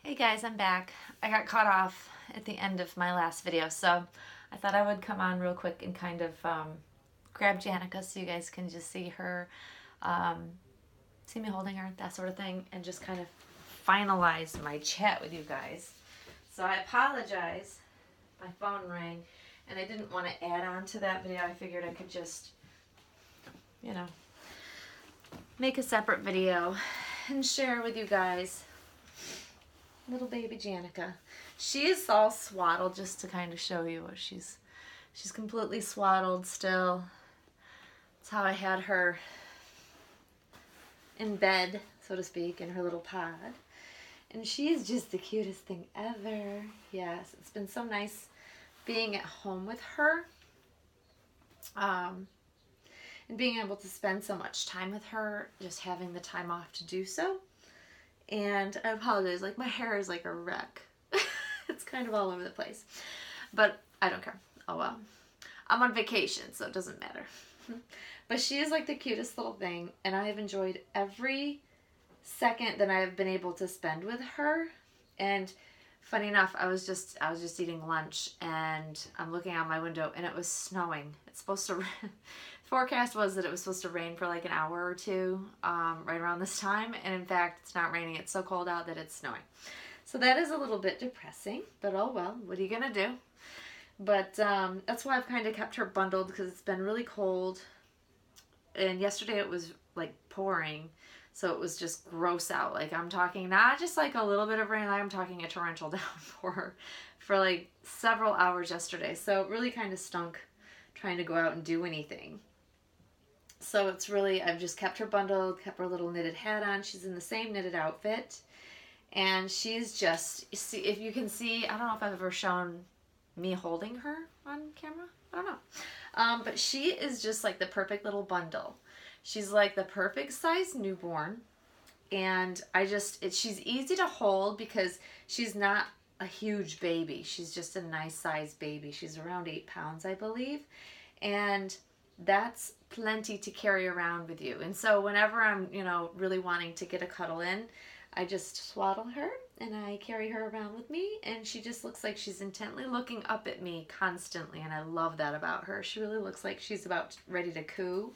Hey guys, I'm back. I got caught off at the end of my last video, so I thought I would come on real quick and kind of grab Janika so you guys can just see her, see me holding her, that sort of thing, and just kind of finalize my chat with you guys. So I apologize, my phone rang, and I didn't want to add on to that video. I figured I could just, you know, make a separate video and share with you guys little baby Janika. She is all swaddled, just to kind of show you what she's completely swaddled still. That's how I had her in bed, so to speak, in her little pod. And she is just the cutest thing ever. Yes, it's been so nice being at home with her. And being able to spend so much time with her, just having the time off to do so. And I apologize, like my hair is like a wreck. It's kind of all over the place. But I don't care. Oh well. I'm on vacation, so it doesn't matter. But she is like the cutest little thing, and I have enjoyed every second that I have been able to spend with her. And funny enough, I was just eating lunch, and I'm looking out my window, and it was snowing. It's supposed to forecast was that it was supposed to rain for like an hour or two right around this time, and in fact it's not raining. It's so cold out that it's snowing, so that is a little bit depressing, but oh well, what are you gonna do? But that's why I've kind of kept her bundled, because it's been really cold, and yesterday it was like pouring, so it was just gross out. Like, I'm talking not just like a little bit of rain, I'm talking a torrential downpour for like several hours yesterday, so it really kind of stunk trying to go out and do anything. So it's really, I've just kept her bundled, kept her little knitted hat on. She's in the same knitted outfit. And she's just, see, if you can see, I don't know if I've ever shown me holding her on camera. I don't know. But she is just like the perfect little bundle. She's like the perfect size newborn. And she's easy to hold because she's not a huge baby. She's just a nice size baby. She's around 8 pounds, I believe. And that's plenty to carry around with you. And so whenever I'm, really wanting to get a cuddle in, I just swaddle her and I carry her around with me, and she just looks like she's intently looking up at me constantly, and I love that about her. She really looks like she's about ready to coo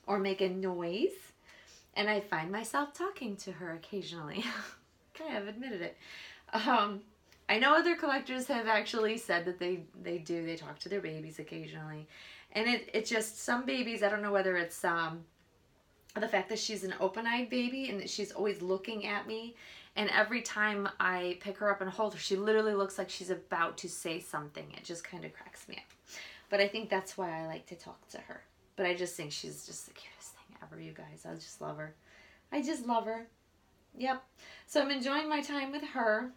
or make a noise, and I find myself talking to her occasionally. Okay, I've admitted it. I know other collectors have actually said that they talk to their babies occasionally. And it just, some babies, I don't know whether it's the fact that she's an open-eyed baby and that she's always looking at me. And every time I pick her up and hold her, she literally looks like she's about to say something. It just kind of cracks me up. But I think that's why I like to talk to her. But I just think she's just the cutest thing ever, you guys. I just love her. I just love her. Yep. So I'm enjoying my time with her.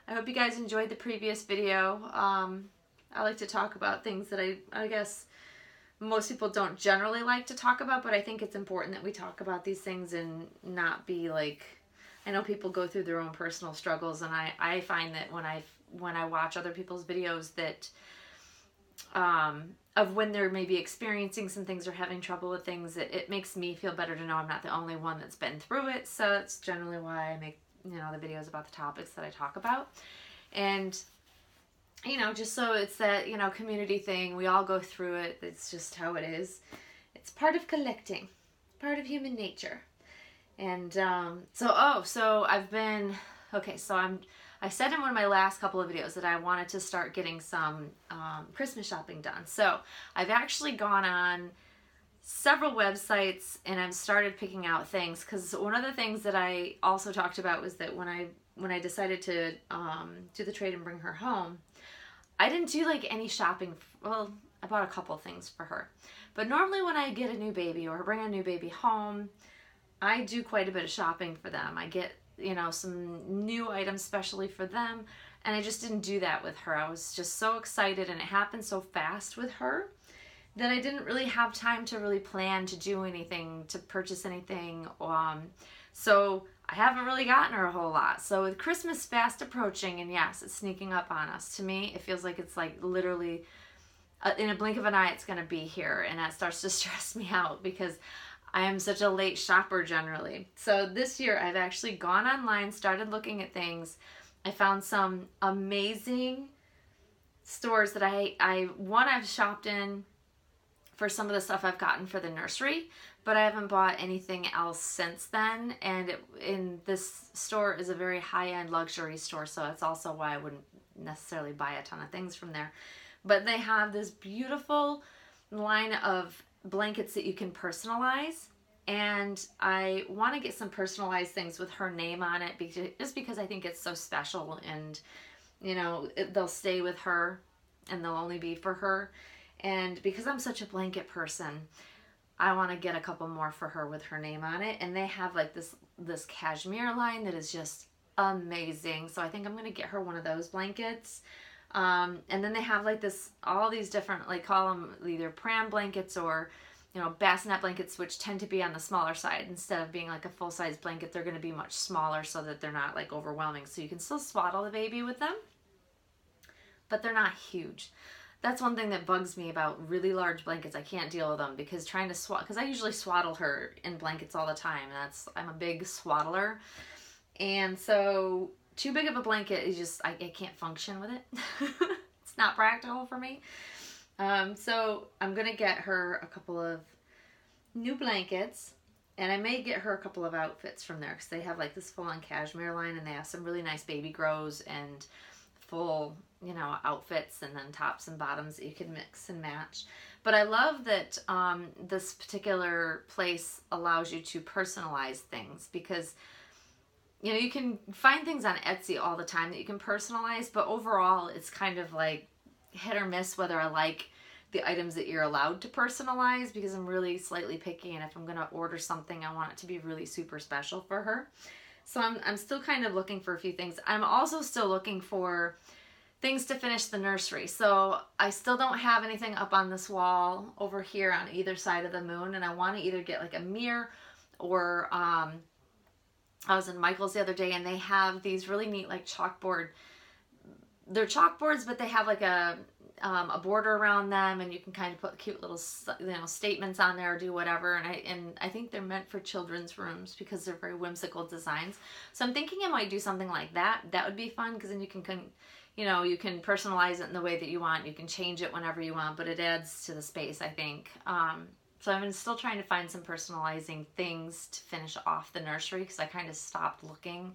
I hope you guys enjoyed the previous video. I like to talk about things that I guess most people don't generally like to talk about, but I think it's important that we talk about these things and not be like, I know people go through their own personal struggles, and I find that when I watch other people's videos that of when they're maybe experiencing some things or having trouble with things, it makes me feel better to know I'm not the only one that's been through it. So that's generally why I make the videos about the topics that I talk about. And just so it's that, community thing. We all go through it. It's just how it is. It's part of collecting. Part of human nature. And so I've been, okay, so I said in one of my last couple of videos that I wanted to start getting some Christmas shopping done. So I've actually gone on several websites and I've started picking out things, because one of the things that I also talked about was that when I decided to do the trade and bring her home, I didn't do like any shopping. Well, I bought a couple things for her, but normally when I get a new baby or bring a new baby home, I do quite a bit of shopping for them. I get some new items especially for them, and I just didn't do that with her. I was just so excited, and it happened so fast with her that I didn't really have time to really plan to do anything, to purchase anything. So I haven't really gotten her a whole lot. So with Christmas fast approaching, and yes, it's sneaking up on us, to me, it feels like it's like literally in a blink of an eye, it's going to be here. And that starts to stress me out, because I am such a late shopper generally. So this year I've actually gone online, started looking at things. I found some amazing stores that I've shopped in for some of the stuff I've gotten for the nursery, but I haven't bought anything else since then. And in this store is a very high-end luxury store, so that's also why I wouldn't necessarily buy a ton of things from there. But they have this beautiful line of blankets that you can personalize, and I want to get some personalized things with her name on it, just because I think it's so special, and they'll stay with her and they'll only be for her. And because I'm such a blanket person, I want to get a couple more for her with her name on it. And they have like this cashmere line that is just amazing, so I think I'm going to get her one of those blankets. And then they have like all these different, like, call them either pram blankets or, bassinet blankets, which tend to be on the smaller side. Instead of being like a full-size blanket, they're going to be much smaller so that they're not like overwhelming. So you can still swaddle the baby with them, but they're not huge. That's one thing that bugs me about really large blankets. I can't deal with them because because I usually swaddle her in blankets all the time. I'm a big swaddler. And so too big of a blanket is just, I can't function with it. It's not practical for me. So I'm going to get her a couple of new blankets, and I may get her a couple of outfits from there, because they have like this full-on cashmere line, and they have some really nice baby grows and full, outfits, and then tops and bottoms that you can mix and match. But I love that this particular place allows you to personalize things, because you can find things on Etsy all the time that you can personalize, but overall it's kind of like hit or miss whether I like the items that you're allowed to personalize, because I'm really slightly picky, and if I'm going to order something, I want it to be really super special for her. So I'm still kind of looking for a few things. I'm also still looking for things to finish the nursery. So I still don't have anything up on this wall over here on either side of the moon, and I want to either get like a mirror or I was in Michael's the other day, and they have these really neat like chalkboard. They're chalkboards, but they have like a border around them, and you can kind of put cute little statements on there or do whatever. And I think they're meant for children's rooms because they're very whimsical designs. So I'm thinking I might do something like that. That would be fun, because then you can personalize it in the way that you want. You can change it whenever you want, but it adds to the space, I think. So I'm still trying to find some personalizing things to finish off the nursery, because I kind of stopped looking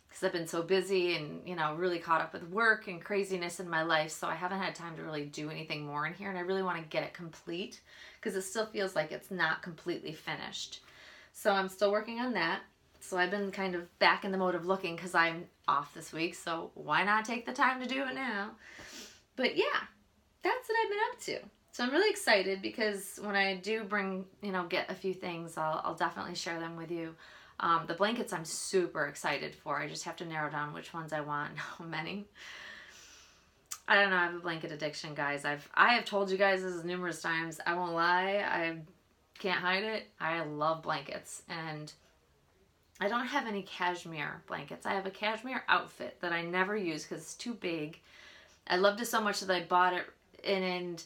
because I've been so busy and, really caught up with work and craziness in my life. So I haven't had time to really do anything more in here, and I really want to get it complete, because it still feels like it's not completely finished. So I'm still working on that. So I've been kind of back in the mode of looking because I'm off this week, so why not take the time to do it now? But yeah, that's what I've been up to. So I'm really excited, because when I do get a few things, I'll definitely share them with you. The blankets I'm super excited for. I just have to narrow down which ones I want and how many. I don't know, I have a blanket addiction, guys. I have told you guys this numerous times. I won't lie, I can't hide it. I love blankets, and I don't have any cashmere blankets. I have a cashmere outfit that I never use because it's too big. I loved it so much that I bought it, and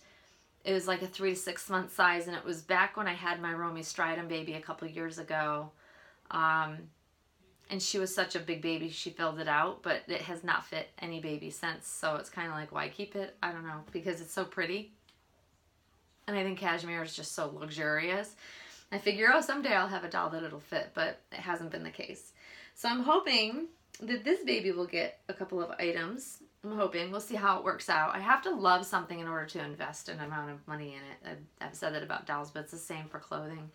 it was like a 3 to 6 month size, and it was back when I had my Romy Stridham baby a couple years ago. And she was such a big baby, she filled it out, but it has not fit any baby since, so it's kind of like, why keep it? I don't know, because it's so pretty. And I think cashmere is just so luxurious. I figure, someday I'll have a doll that it'll fit, but it hasn't been the case. So I'm hoping that this baby will get a couple of items. I'm hoping. We'll see how it works out. I have to love something in order to invest an amount of money in it. I've said that about dolls, but it's the same for clothing.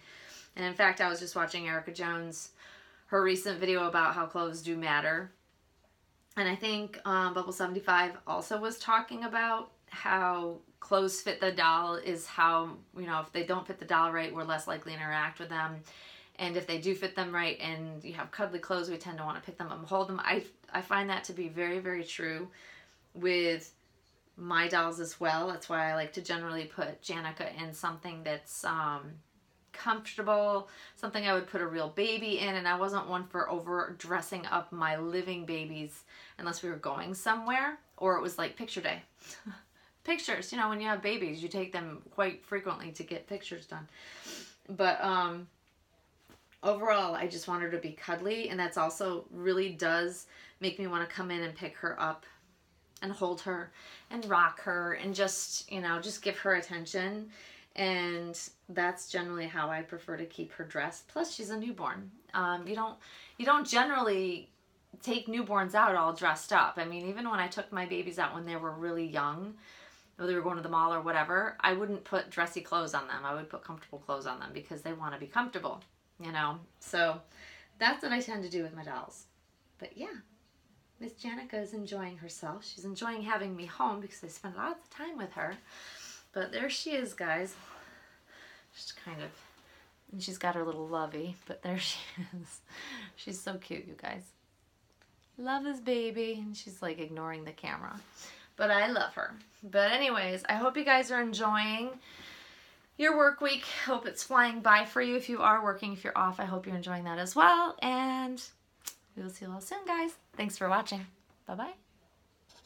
And in fact, I was just watching Erica Jones, her recent video about how clothes do matter. And I think Bubble 75 also was talking about how clothes fit the doll is how, if they don't fit the doll right, we're less likely to interact with them. And if they do fit them right and you have cuddly clothes, we tend to want to pick them up and hold them. I find that to be very, very true with my dolls as well. That's why I like to generally put Janika in something that's comfortable, something I would put a real baby in, and I wasn't one for over dressing up my living babies unless we were going somewhere, or it was like picture day. Pictures, when you have babies, you take them quite frequently to get pictures done. But overall, I just want her to be cuddly, and that's also really does make me want to come in and pick her up and hold her and rock her and just, you know, just give her attention. And that's generally how I prefer to keep her dressed. Plus, she's a newborn. You don't generally take newborns out all dressed up. I mean, even when I took my babies out when they were really young, whether we were going to the mall or whatever, I wouldn't put dressy clothes on them. I would put comfortable clothes on them because they want to be comfortable, you know. So that's what I tend to do with my dolls. But yeah, Miss Janika is enjoying herself. She's enjoying having me home because I spend lots of time with her. But there she is, guys. Just kind of, and she's got her little lovey, but there she is. She's so cute, you guys. Love this baby. And she's like ignoring the camera. But I love her. But anyways, I hope you guys are enjoying your work week. Hope it's flying by for you. If you are working, if you're off, I hope you're enjoying that as well. And we will see you all soon, guys. Thanks for watching. Bye-bye.